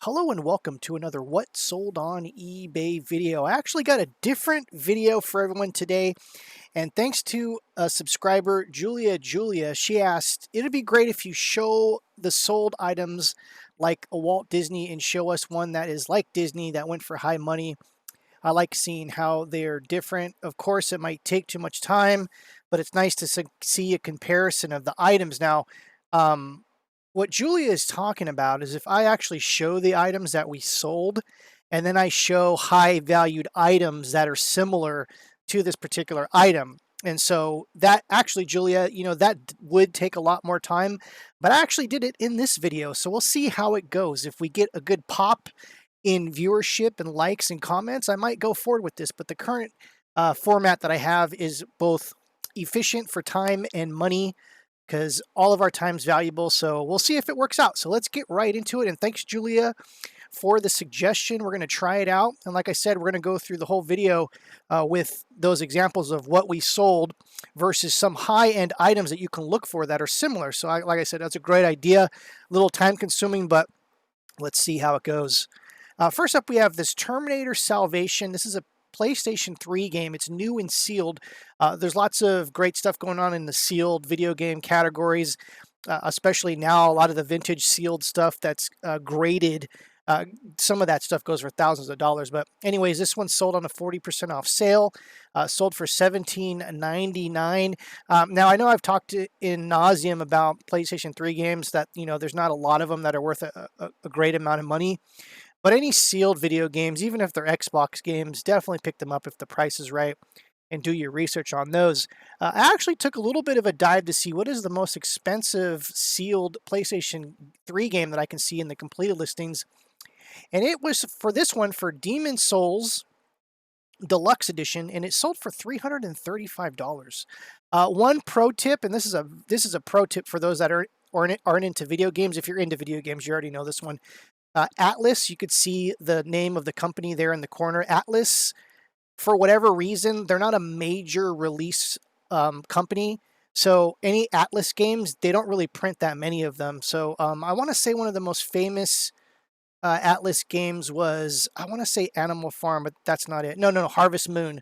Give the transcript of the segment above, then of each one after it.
Hello and welcome to another What Sold on eBay video. I actually got a different video for everyone today, and thanks to a subscriber, Julia, she asked, it'd be great if you show the sold items like a Walt Disney and show us one that is like Disney that went for high money. I like seeing how they're different. Of course, it might take too much time, but it's nice to see a comparison of the items. Now, what Julia is talking about is if I actually show the items that we sold, and then I show high valued items that are similar to this particular item. And so that actually, Julia, that would take a lot more time, but I actually did it in this video. So we'll see how it goes. If we get a good pop in viewership and likes and comments, I might go forward with this. But the current format that I have is both efficient for time and money because all of our time's valuable. So we'll see if it works out. So let's get right into it. And thanks, Julia, for the suggestion. We're going to try it out. And like I said, we're going to go through the whole video with those examples of what we sold versus some high-end items that you can look for that are similar. So like I said, that's a great idea. A little time consuming, but let's see how it goes. First up, we have this Terminator Salvation. This is a PlayStation 3 game. It's new and sealed. There's lots of great stuff going on in the sealed video game categories, especially now. A lot of the vintage sealed stuff that's graded. Some of that stuff goes for thousands of dollars. But anyways, this one's sold on a 40% off sale. Sold for $17.99. Now, I know I've talked in nauseum about PlayStation 3 games that, there's not a lot of them that are worth a great amount of money. But any sealed video games, even if they're Xbox games, definitely pick them up if the price is right and do your research on those. I actually took a little bit of a dive to see what is the most expensive sealed PlayStation 3 game that I can see in the completed listings. And it was for this one for Demon Souls Deluxe Edition, and it sold for $335. One pro tip, and this is a pro tip for those that aren't into video games. If you're into video games, you already know this one. Atlas, you could see the name of the company there in the corner. Atlas, for whatever reason, they're not a major release company. So any Atlas games, they don't really print that many of them. So I want to say one of the most famous Atlas games was, I want to say Animal Farm, but that's not it. No, Harvest Moon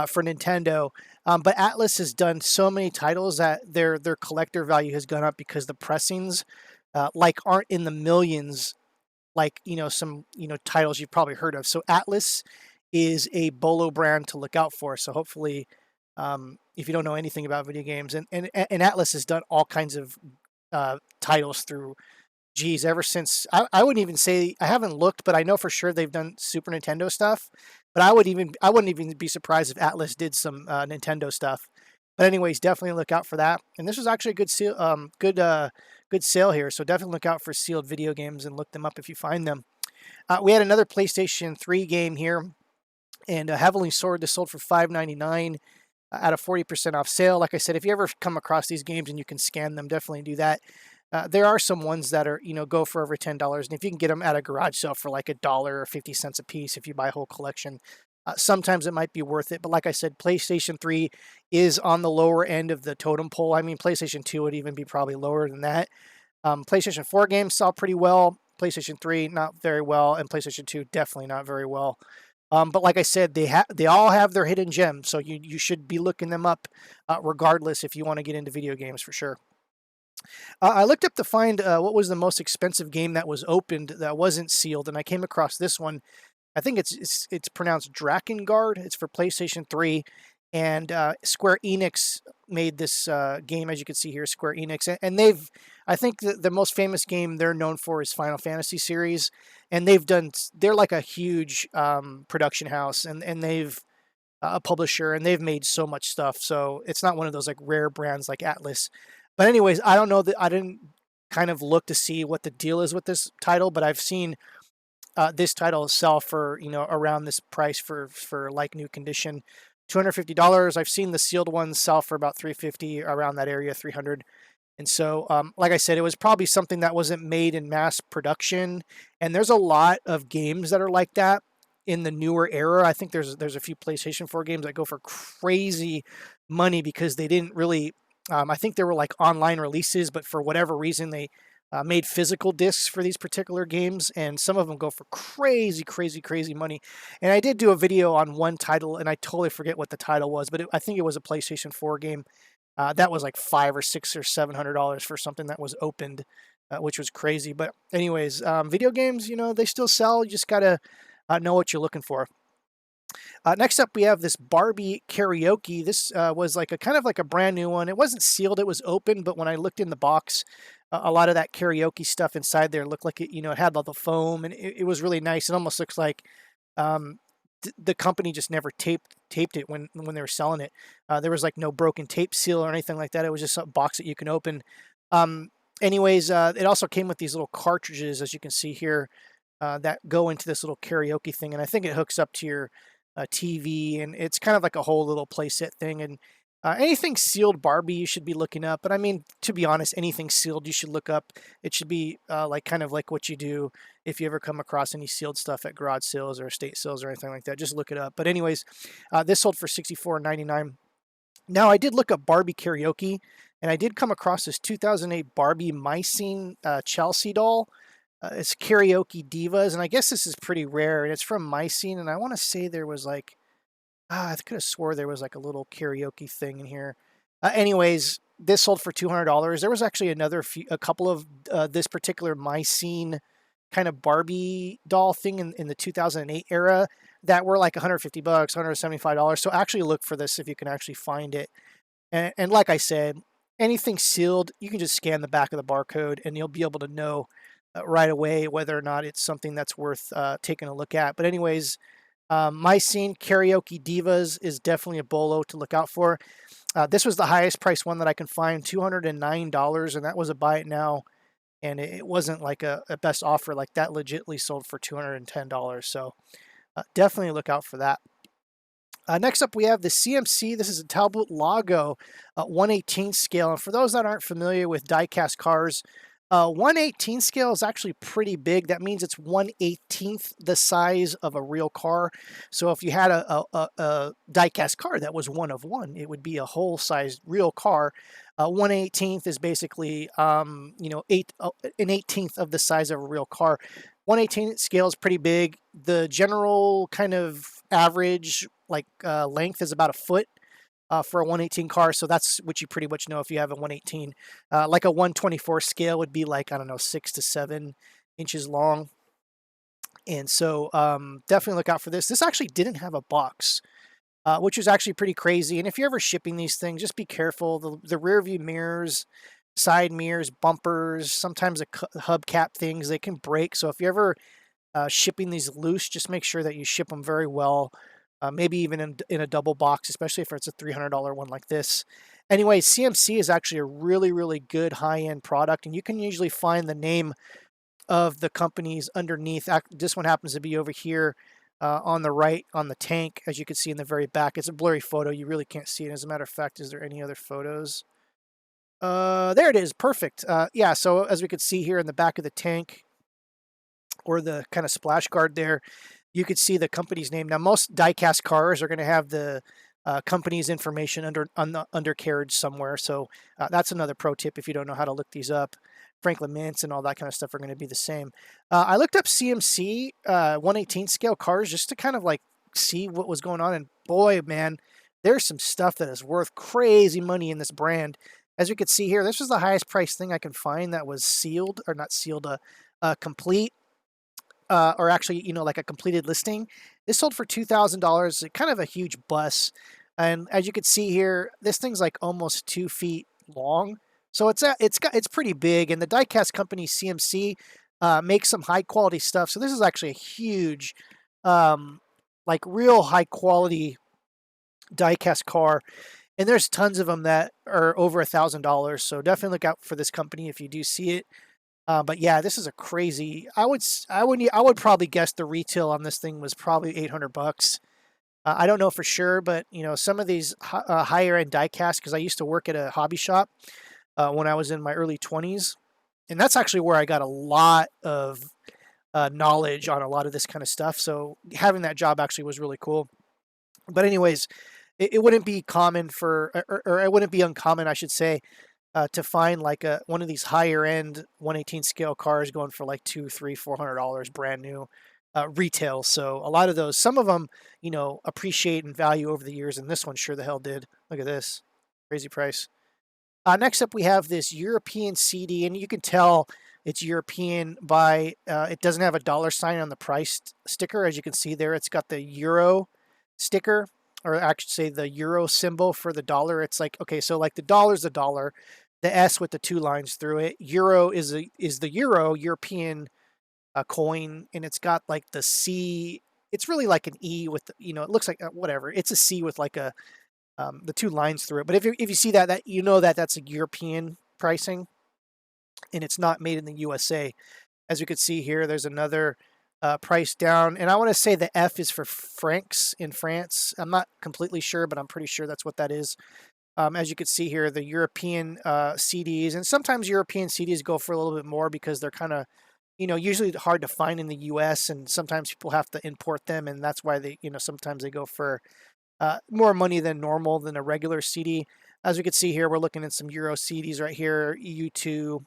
for Nintendo. But Atlas has done so many titles that their collector value has gone up because the pressings aren't in the millions like, some, titles you've probably heard of. So Atlas is a bolo brand to look out for. So hopefully, if you don't know anything about video games, and Atlas has done all kinds of titles through, ever since, I wouldn't even say, I haven't looked, but I know for sure they've done Super Nintendo stuff. But I wouldn't even be surprised if Atlas did some Nintendo stuff. But anyways, definitely look out for that. And this was actually a good seal, good sale here. So definitely look out for sealed video games and look them up if you find them. We had another PlayStation 3 game here, and Heavenly Sword. This sold for $5.99 at a 40% off sale. Like I said, if you ever come across these games and you can scan them, definitely do that. There are some ones that are, go for over $10, and if you can get them at a garage sale for like $1 or 50 cents a piece, if you buy a whole collection, sometimes it might be worth it. But like I said, PlayStation 3 is on the lower end of the totem pole. I mean, PlayStation 2 would even be probably lower than that. PlayStation 4 games sell pretty well. PlayStation 3 not very well, and PlayStation 2 definitely not very well. But like I said, they all have their hidden gems, so you should be looking them up regardless if you want to get into video games for sure. I looked up to find what was the most expensive game that was opened that wasn't sealed, and I came across this one. I think it's pronounced Drakengard. It's for PlayStation 3, and Square Enix made this game, as you can see here, Square Enix, and I think the most famous game they're known for is Final Fantasy series, and they're like a huge production house, and they've a publisher, and they've made so much stuff, so it's not one of those like rare brands like Atlas. But anyways, I don't know that I didn't kind of look to see what the deal is with this title, but I've seen this title sell for, around this price for like new condition, $250. I've seen the sealed ones sell for about $350, around that area, $300. And so, like I said, it was probably something that wasn't made in mass production. And there's a lot of games that are like that in the newer era. I think there's a few PlayStation 4 games that go for crazy money because they didn't really, I think they were like online releases, but for whatever reason, they made physical discs for these particular games, and some of them go for crazy, crazy, crazy money. And I did do a video on one title, and I totally forget what the title was, but I think it was a PlayStation 4 game. That was like $500 or $600 or $700 for something that was opened, which was crazy. But anyways, video games, they still sell. You just gotta know what you're looking for. Next up, we have this Barbie karaoke. This was like a kind of like a brand new one. It wasn't sealed; it was open. But when I looked in the box, a lot of that karaoke stuff inside there looked like it had all the foam, and it was really nice. It almost looks like um, the company just never taped it when they were selling it. There was like no broken tape seal or anything like that. It was just a box that you can open. Um, anyways, it also came with these little cartridges, as you can see here, that go into this little karaoke thing, and I think it hooks up to your TV, and it's kind of like a whole little playset thing. And anything sealed Barbie you should be looking up. But I mean, to be honest, anything sealed you should look up. It should be like kind of like what you do if you ever come across any sealed stuff at garage sales or estate sales or anything like that. Just look it up. But anyways, this sold for $64.99. Now I did look up Barbie karaoke, and I did come across this 2008 Barbie My Scene Chelsea doll. It's Karaoke Divas, and I guess this is pretty rare, and it's from My Scene, and I want to say there was like, I could have swore there was like a little karaoke thing in here. Anyways, this sold for $200. There was actually a couple of this particular My Scene kind of Barbie doll thing in the 2008 era that were like $150, $175. So actually look for this if you can actually find it. And like I said, anything sealed, you can just scan the back of the barcode and you'll be able to know right away whether or not it's something that's worth taking a look at. But anyways, My Scene Karaoke Divas is definitely a bolo to look out for. This was the highest price one that I can find, $209, and that was a buy it now. And it wasn't like a best offer. Like that legitly sold for $210. So definitely look out for that. Next up, we have the CMC. This is a Talbot Lago 1/18 scale. And for those that aren't familiar with diecast cars, 1/18 scale is actually pretty big. That means it's 1/18th the size of a real car. So if you had a diecast car that was one of one, it would be a whole sized real car. 1/18th is basically an 18th of the size of a real car. 1/18th scale is pretty big. The general kind of average length is about a foot for a 1/18 car. So that's what you pretty much know if you have a 1/18. Like a 1/24 scale would be like, I don't know, 6 to 7 inches long. And so definitely look out for this. This actually didn't have a box, which was actually pretty crazy. And if you're ever shipping these things, just be careful. The rear view mirrors, side mirrors, bumpers, sometimes the hubcap things, they can break. So if you're ever shipping these loose, just make sure that you ship them very well. Maybe even in a double box, especially if it's a $300 one like this. Anyway, CMC is actually a really, really good high-end product, and you can usually find the name of the companies underneath. This one happens to be over here on the right on the tank, as you can see in the very back. It's a blurry photo. You really can't see it. As a matter of fact, is there any other photos? There it is. Perfect. Yeah, so as we could see here in the back of the tank, or the kind of splash guard there, you could see the company's name. Now, most diecast cars are going to have the company's information on the undercarriage somewhere. So that's another pro tip if you don't know how to look these up. Franklin Mints and all that kind of stuff are going to be the same. I looked up CMC 1/18 scale cars just to kind of like see what was going on. And boy, man, there's some stuff that is worth crazy money in this brand. As we could see here, this was the highest price thing I can find that was sealed, or not sealed, complete. Or actually, like a completed listing. This sold for $2,000, kind of a huge bus. And as you can see here, this thing's like almost 2 feet long. So it's pretty big. And the diecast company CMC makes some high quality stuff. So this is actually a huge, like real high quality diecast car. And there's tons of them that are over $1,000. So definitely look out for this company if you do see it. But yeah, this is a crazy. I would probably guess the retail on this thing was probably $800. I don't know for sure, but some of these higher end diecast, because I used to work at a hobby shop when I was in my early 20s, and that's actually where I got a lot of knowledge on a lot of this kind of stuff. So having that job actually was really cool. But anyways, it wouldn't be common or it wouldn't be uncommon, I should say, to find like one of these higher end 1/18 scale cars going for like $200, $300, $400 brand new retail. So a lot of those, some of them, appreciate in value over the years, and this one sure the hell did. Look at this, crazy price. Next up, we have this European CD, and you can tell it's European by it doesn't have a dollar sign on the price sticker. As you can see there, it's got the Euro sticker, or actually say the Euro symbol for the dollar. It's like, okay, so like the dollar's the dollar, the S with the two lines through it. Euro is the Euro European coin, and it's got like the C. It's really like an E with it looks like whatever. It's a C with like the two lines through it. But if you see that that's a European pricing, and it's not made in the USA. As you can see here, there's another price down, and I want to say the F is for francs in France. I'm not completely sure, but I'm pretty sure that's what that is. As you can see here, the European CDs, and sometimes European CDs go for a little bit more because they're kind of, usually hard to find in the US, and sometimes people have to import them, and that's why sometimes they go for more money than normal than a regular CD. As we can see here, we're looking at some Euro CDs right here, EU2,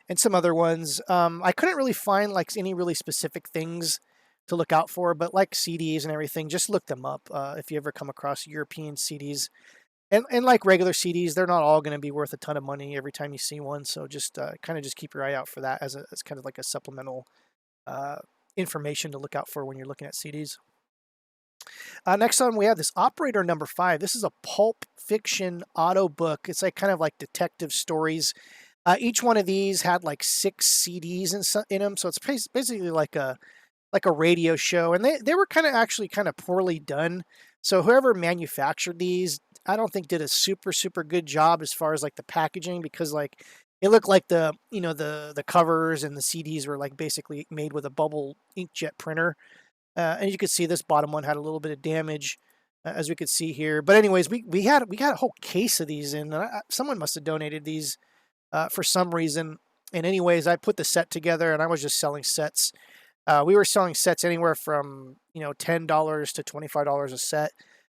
and some other ones. I couldn't really find like any really specific things to look out for, but like CDs and everything, just look them up if you ever come across European CDs. And like regular CDs, they're not all going to be worth a ton of money every time you see one. So just kind of just keep your eye out for that as kind of like a supplemental information to look out for when you're looking at CDs. Next on, we have this Operator number 5. This is a pulp fiction auto book. It's like kind of like detective stories. Each one of these had like 6 CDs in them, so it's basically like a radio show. And they were actually kind of poorly done. So whoever manufactured these, I don't think did a super good job as far as like the packaging, because like it looked like the covers and the CDs were like basically made with a bubble inkjet printer. And you can see this bottom one had a little bit of damage, as we could see here. But anyways, we had a whole case of these in. Someone must have donated these for some reason. And anyways, I put the set together, and I was just selling sets. We were selling sets anywhere from $10 to $25 a set.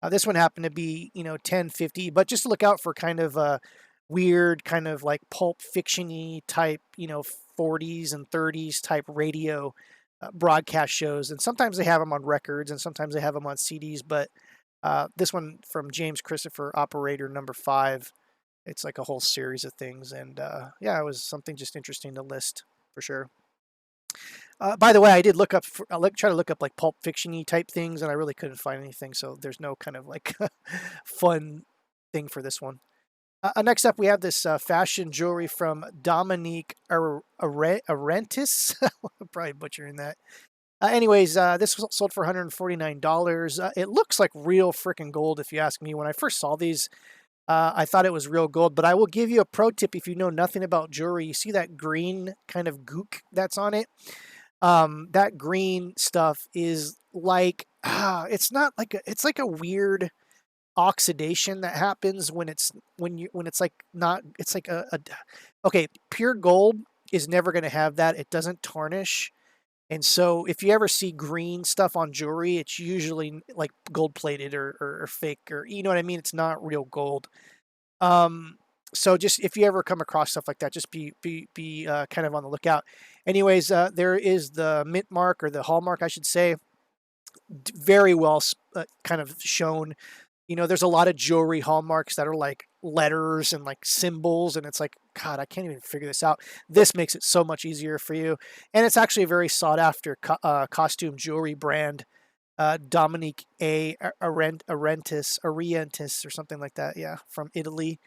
This one happened to be $10, $50, but just look out for kind of weird, kind of like pulp fiction-y type 40s and 30s type radio broadcast shows, and sometimes they have them on records, and sometimes they have them on CDs. But this one from James Christopher, Operator number 5, it's like a whole series of things, and yeah, it was something just interesting to list for sure. By the way, I did try to look up like pulp fiction-y type things, and I really couldn't find anything. So there's no kind of like fun thing for this one. Next up, we have this fashion jewelry from Dominique Arentis. I'm probably butchering that. Anyways, this was sold for $149. It looks like real freaking gold, if you ask me. When I first saw these, I thought it was real gold. But I will give you a pro tip if you know nothing about jewelry. You see that green kind of gook that's on it? That green stuff is like, it's not like it's like a weird oxidation that happens when it's like not, it's like okay, pure gold is never going to have that. It doesn't tarnish. And so if you ever see green stuff on jewelry, it's usually like gold plated or fake, or you know what I mean? It's not real gold. So just if you ever come across stuff like that, just be kind of on the lookout. Anyways, there is the mint mark, or the hallmark, I should say, very well kind of shown. There's a lot of jewelry hallmarks that are like letters and like symbols, and it's like, God, I can't even figure this out. This makes it so much easier for you. And it's actually a very sought after costume jewelry brand, Dominique Arentis or something like that. Yeah, from Italy.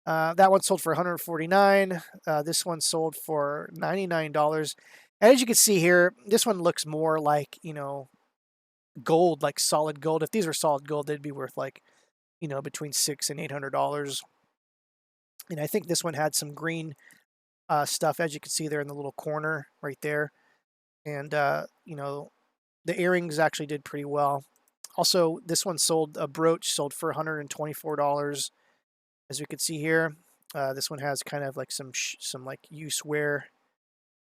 That one sold for $149. This one sold for $99. And as you can see here, this one looks more like, gold, like solid gold. If these were solid gold, they'd be worth like, between $600 and $800. And I think this one had some green stuff, as you can see there in the little corner right there. And, the earrings actually did pretty well. Also, this one sold, a brooch sold for $124. As we can see here, this one has kind of like some like use wear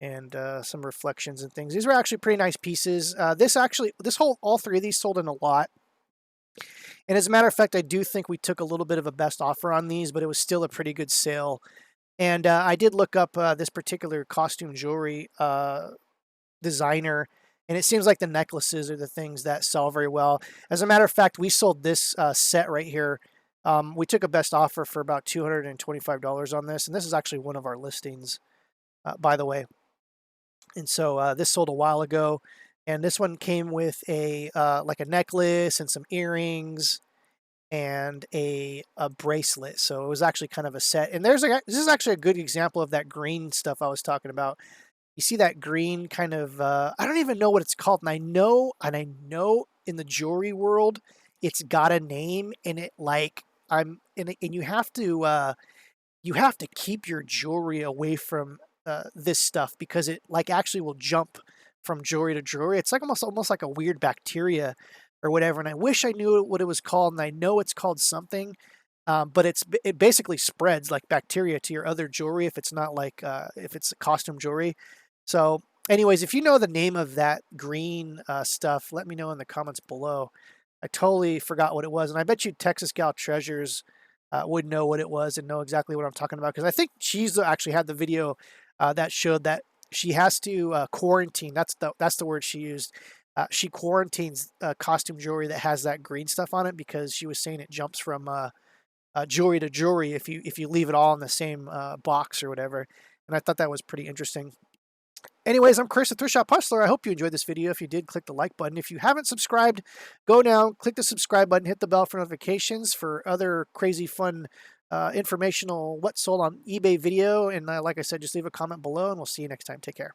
and some reflections and things. These were actually pretty nice pieces. All 3 of these sold in a lot. And as a matter of fact, I do think we took a little bit of a best offer on these, but it was still a pretty good sale. And I did look up this particular costume jewelry designer, and it seems like the necklaces are the things that sell very well. As a matter of fact, we sold this set right here. We took a best offer for about $225 on this, and this is actually one of our listings, by the way. And so this sold a while ago, and this one came with a like a necklace and some earrings and a bracelet. So it was actually kind of a set. And this is actually a good example of that green stuff I was talking about. You see that green kind of I don't even know what it's called, and I know in the jewelry world it's got a name, and it like I'm and you have to keep your jewelry away from this stuff because it like actually will jump from jewelry to jewelry. It's like almost like a weird bacteria or whatever. And I wish I knew what it was called, and I know it's called something. But it basically spreads like bacteria to your other jewelry if it's not like if it's costume jewelry. So, anyways, if you know the name of that green stuff, let me know in the comments below. I totally forgot what it was, and I bet you Texas Gal Treasures would know what it was and know exactly what I'm talking about, because I think she's actually had the video that showed that she has to quarantine. That's the word she used. She quarantines costume jewelry that has that green stuff on it because she was saying it jumps from jewelry to jewelry if you leave it all in the same box or whatever. And I thought that was pretty interesting. Anyways, I'm Chris, the Thrift Shop Hustler. I hope you enjoyed this video. If you did, click the like button. If you haven't subscribed, go now, click the subscribe button, hit the bell for notifications for other crazy fun informational what sold on eBay video. And like I said, just leave a comment below, and we'll see you next time. Take care.